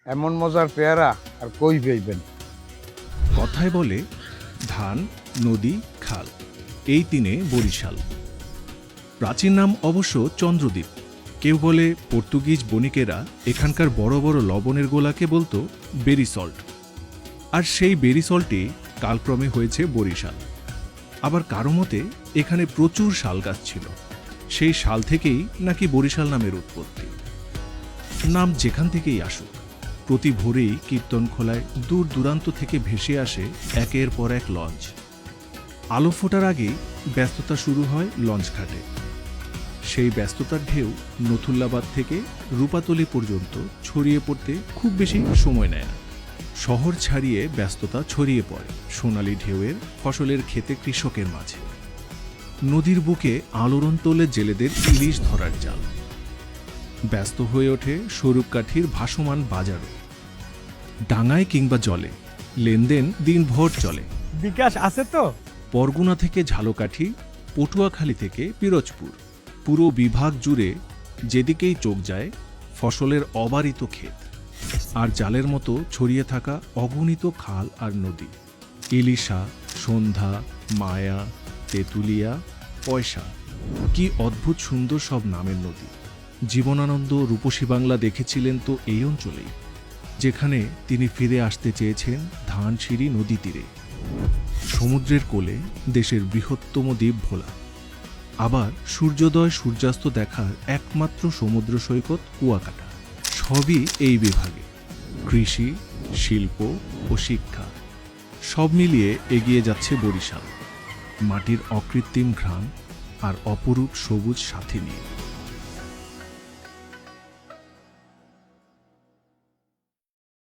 এমন মজার পেয়ারা আর কই পেইবেন। কথায় বলে ধান, নদী, খাল, এই তিনে বরিশাল। প্রাচীন নাম অবশ্য চন্দ্রদ্বীপ। কেউ বলে পর্তুগিজ বণিকেরা এখানকার বড় বড় লবণের গোলাকে বলতো বেরি সল্ট, আর সেই বেরি সল্টই কালক্রমে হয়েছে বরিশাল। আবার কারো মতে এখানে প্রচুর শাল গাছ ছিল, সেই শাল থেকেই নাকি বরিশাল নামের উৎপত্তি। নাম যেখান থেকেই আসুক, প্রতি ভোরেই কীর্তনখোলায় দূর দূরান্ত থেকে ভেসে আসে একের পর এক লঞ্চ। আলো ফোটার আগেই ব্যস্ততা শুরু হয় লঞ্চ ঘাটে। সেই ব্যস্ততার ঢেউ নথুল্লাবাদ থেকে রূপাতলি পর্যন্ত ছড়িয়ে পড়তে খুব বেশি সময় নেয় না। শহর ছাড়িয়ে ব্যস্ততা ছড়িয়ে পড়ে সোনালি ঢেউয়ের ফসলের ক্ষেতে কৃষকের মাঝে। নদীর বুকে আলোড়ন তোলে জেলেদের ইলিশ ধরার জাল। ব্যস্ত হয়ে ওঠে স্বরূপকাঠির ভাসমান বাজারও। ডাঙায় কিংবা জলে লেনদেন দিনভর চলে। বিকাশ আছে তো? বরগুনা থেকে ঝালকাঠি, পটুয়াখালী থেকে পিরোজপুর, পুরো বিভাগ জুড়ে যেদিকেই চোখ যায় ফসলের অবারিত ক্ষেত, আর জালের মতো ছড়িয়ে থাকা অগণিত খাল আর নদী। ইলিশা, সন্ধ্যা, মায়া, তেঁতুলিয়া, পয়সা, কি অদ্ভুত সুন্দর সব নামের নদী। জীবনানন্দ রূপসী বাংলা দেখেছিলেন তো এই অঞ্চলেই, যেখানে তিনি ফিরে আসতে চেয়েছেন ধানসিঁড়ি নদী তীরে। সমুদ্রের কোলে দেশের বৃহত্তম দ্বীপ ভোলা। আবার সূর্যোদয় সূর্যাস্ত দেখার একমাত্র সমুদ্র সৈকত কুয়াকাটা। সবই এই বিভাগে। কৃষি, শিল্প ও শিক্ষা সব মিলিয়ে এগিয়ে যাচ্ছে বরিশাল, মাটির অকৃত্রিম ঘ্রাণ আর অপরূপ সবুজ সাথী নিয়ে।